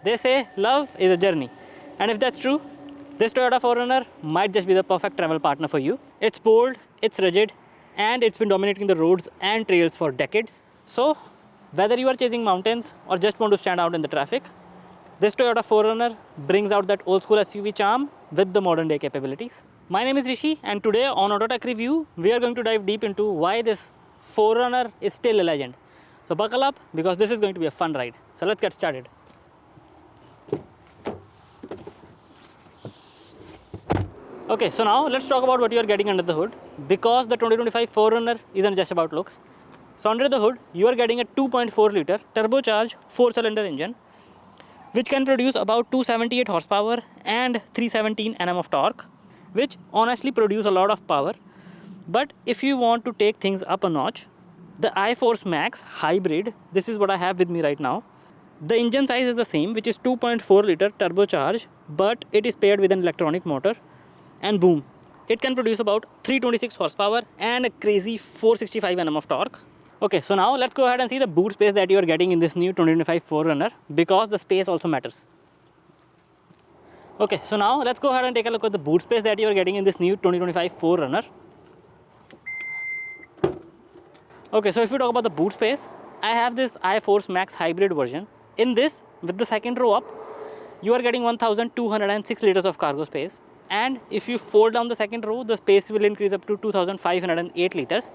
They say love is a journey. And if that's true, this Toyota 4Runner might just be the perfect travel partner for you. It's bold, it's rigid, and it's been dominating the roads and trails for decades. So, whether you are chasing mountains or just want to stand out in the traffic, this Toyota 4Runner brings out that old school SUV charm with the modern day capabilities. My name is Rishi, and today on AutoTech Review, we are going to dive deep into why this 4Runner is still a legend. So buckle up, because this is going to be a fun ride. So let's get started. Okay, so now let's talk about what you are getting under the hood, because the 2025 4Runner isn't just about looks. So under the hood, you are getting a 2.4 liter turbocharged 4-cylinder engine, which can produce about 278 horsepower and 317 Nm of torque, which honestly produce a lot of power. But if you want to take things up a notch, the iForce Max Hybrid, this is what I have with me right now. The engine size is the same, which is 2.4 liter turbocharged, but it is paired with an electronic motor, and boom, it can produce about 326 horsepower and a crazy 465 Nm of torque. Okay, so now let's go ahead and see the boot space that you are getting in this new 2025 4Runner, because the space also matters. Okay, so now let's go ahead and take a look at the boot space that you are getting in this new 2025 4Runner. Okay, so if you talk about the boot space, I have this iForce Max Hybrid version. In this, with the second row up, you are getting 1206 liters of cargo space. And if you fold down the second row, the space will increase up to 2508 liters.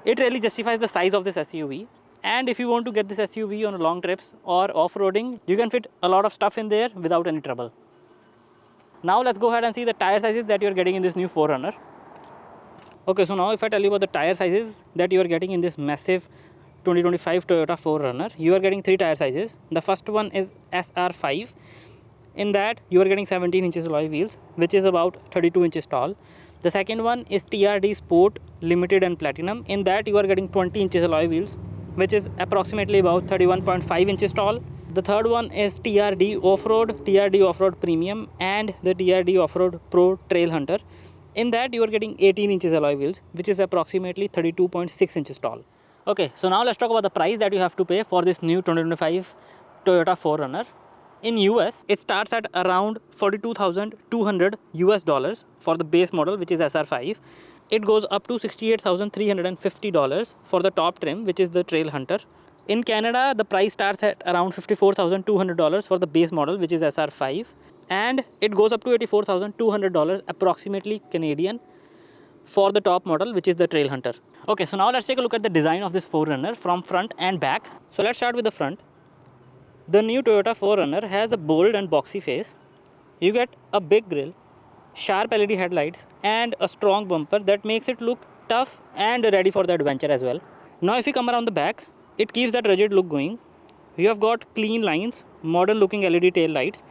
It really justifies the size of this SUV. And if you want to get this SUV on long trips or off-roading, you can fit a lot of stuff in there without any trouble. Now let's go ahead and see the tire sizes that you are getting in this new 4Runner. Okay, so now if I tell you about the tire sizes that you are getting in this massive 2025 Toyota 4Runner, you are getting 3 tire sizes. The first one is SR5. In that, you are getting 17 inches alloy wheels, which is about 32 inches tall. The second one is TRD Sport Limited and Platinum. In that, you are getting 20 inches alloy wheels, which is approximately about 31.5 inches tall. The third one is TRD Off-Road Premium, and the TRD Off-Road Pro Trail Hunter. In that, you are getting 18 inches alloy wheels, which is approximately 32.6 inches tall. Okay, so now let's talk about the price that you have to pay for this new 2025 Toyota 4Runner. In US, it starts at around $42,200 US for the base model, which is SR5. It goes up to $68,350 for the top trim, which is the Trail Hunter. In Canada, the price starts at around $54,200 for the base model, which is SR5. And it goes up to $84,200 approximately Canadian for the top model, which is the Trail Hunter. Okay, so now let's take a look at the design of this 4Runner from front and back. So let's start with the front. The new Toyota 4Runner has a bold and boxy face. You get a big grille, sharp LED headlights, and a strong bumper that makes it look tough and ready for the adventure as well. Now if you come around the back, it keeps that rigid look going. You have got clean lines, modern looking LED tail lights,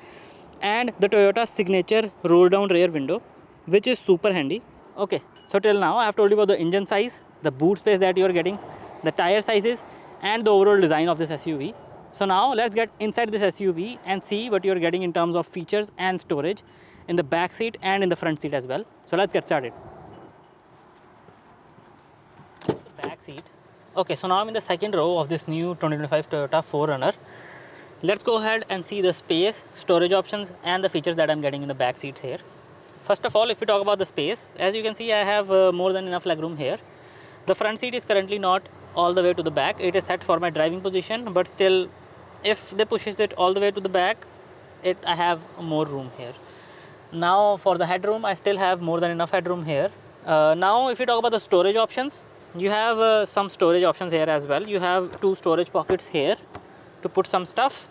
and the Toyota signature roll down rear window, which is super handy. Okay, so till now I have told you about the engine size, the boot space that you are getting, the tire sizes, and the overall design of this SUV. So now let's get inside this SUV and see what you are getting in terms of features and storage in the back seat and in the front seat as well. So let's get started. Back seat. Okay, so now I'm in the second row of this new 2025 Toyota 4Runner. Let's go ahead and see the space, storage options, and the features that I'm getting in the back seats here. First of all, if we talk about the space, as you can see, I have more than enough legroom here. The front seat is currently not all the way to the back. It is set for my driving position, but still, if they pushes it all the way to the back, I have more room here. Now for the headroom, I still have more than enough headroom here. Now if you talk about the storage options, you have some storage options here as well. You have 2 storage pockets here to put some stuff.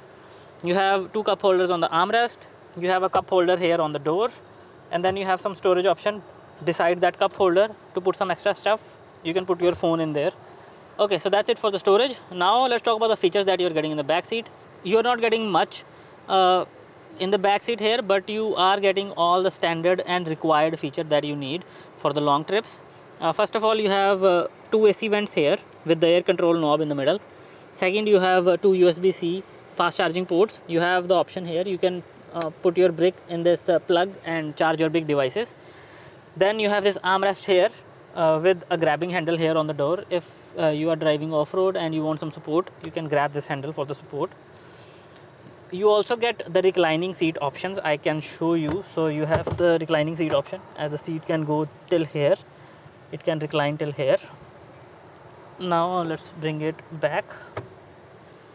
You have 2 cup holders on the armrest. You have a cup holder here on the door, and then you have some storage option beside that cup holder to put some extra stuff. You can put your phone in there. Okay, so that's it for the storage. Now let's talk about the features that you're getting in the back seat. You're not getting much in the back seat here, but you are getting all the standard and required feature that you need for the long trips. First of all, you have 2 AC vents here with the air control knob in the middle. Second, you have 2 USB-C fast charging ports. You have the option here, you can put your brick in this plug and charge your big devices. Then you have this armrest here with a grabbing handle here on the door. If you are driving off-road and you want some support, you can grab this handle for the support. You also get the reclining seat options. I can show you. So you have the reclining seat option, as the seat can go till here, it can recline till here. Now let's bring it back.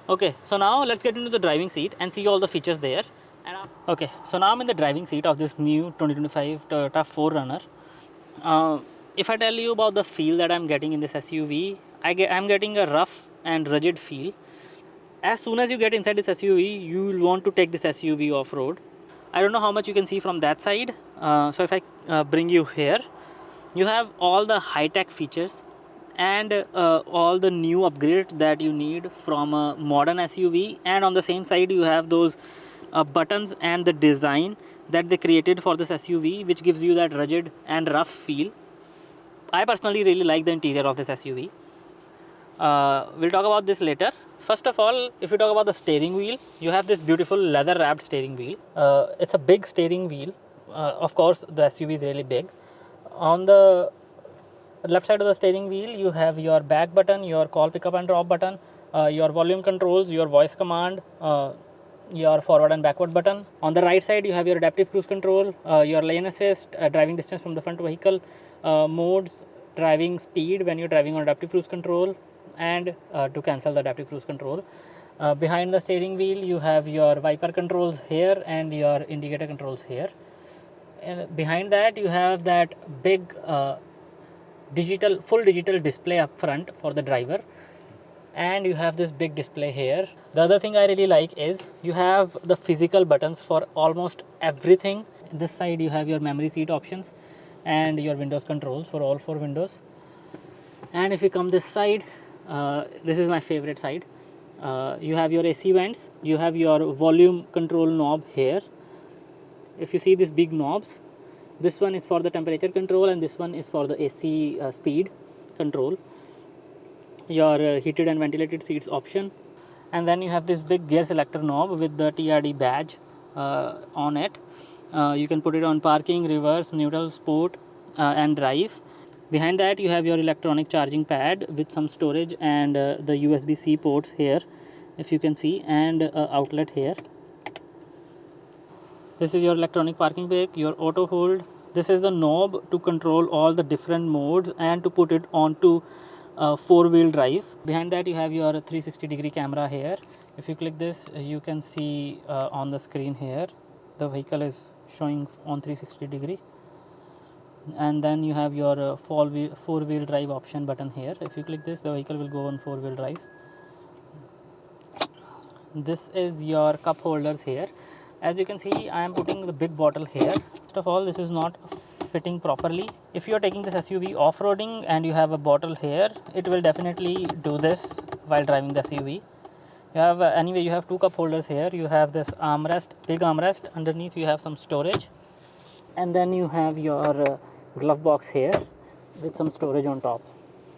Okay, so now let's get into the driving seat and see all the features there. Okay, so now I'm in the driving seat of this new 2025 Toyota 4Runner. If I tell you about the feel that I'm getting in this SUV, I'm getting a rough and rugged feel. As soon as you get inside this SUV, you will want to take this SUV off-road. I don't know how much you can see from that side. So if I bring you here, you have all the high-tech features and all the new upgrades that you need from a modern SUV. And on the same side, you have those buttons and the design that they created for this SUV, which gives you that rugged and rough feel. I personally really like the interior of this SUV. We'll talk about this later. First of all, if you talk about the steering wheel, you have this beautiful leather wrapped steering wheel. It's a big steering wheel. Of course, the SUV is really big. On the left side of the steering wheel, you have your back button, your call pickup and drop button, your volume controls, your voice command, your forward and backward button. On the right side, you have your adaptive cruise control, your lane assist, driving distance from the front vehicle, modes, driving speed when you're driving on adaptive cruise control, and to cancel the adaptive cruise control. Behind the steering wheel, you have your wiper controls here and your indicator controls here. And behind that, you have that big full digital display up front for the driver, and you have this big display here. The other thing I really like is you have the physical buttons for almost everything. This side you have your memory seat options and your Windows controls for all 4 windows. And if you come this side, this is my favorite side. You have your AC vents, you have your volume control knob here. If you see these big knobs, this one is for the temperature control and this one is for the AC speed control. Your heated and ventilated seats option, and then you have this big gear selector knob with the TRD badge on it. You can put it on parking, reverse, neutral, sport, and drive. Behind that you have your electronic charging pad with some storage and the USB-C ports here, if you can see, and outlet here. This is your electronic parking brake, your auto hold. This is the knob to control all the different modes and to put it onto 4-wheel drive. Behind that you have your 360-degree camera here. If you click this, you can see on the screen here the vehicle is showing on 360 degree. And then you have your 4-wheel drive option button here. If you click this, the vehicle will go on 4-wheel drive. This is your cup holders here. As you can see, I am putting the big bottle here. First of all, this is not fitting properly. If you are taking this SUV off-roading and you have a bottle here, it will definitely do this while driving the SUV. You have anyway, you have 2 cup holders here. You have this armrest, big armrest. Underneath you have some storage, and then you have your glove box here with some storage on top.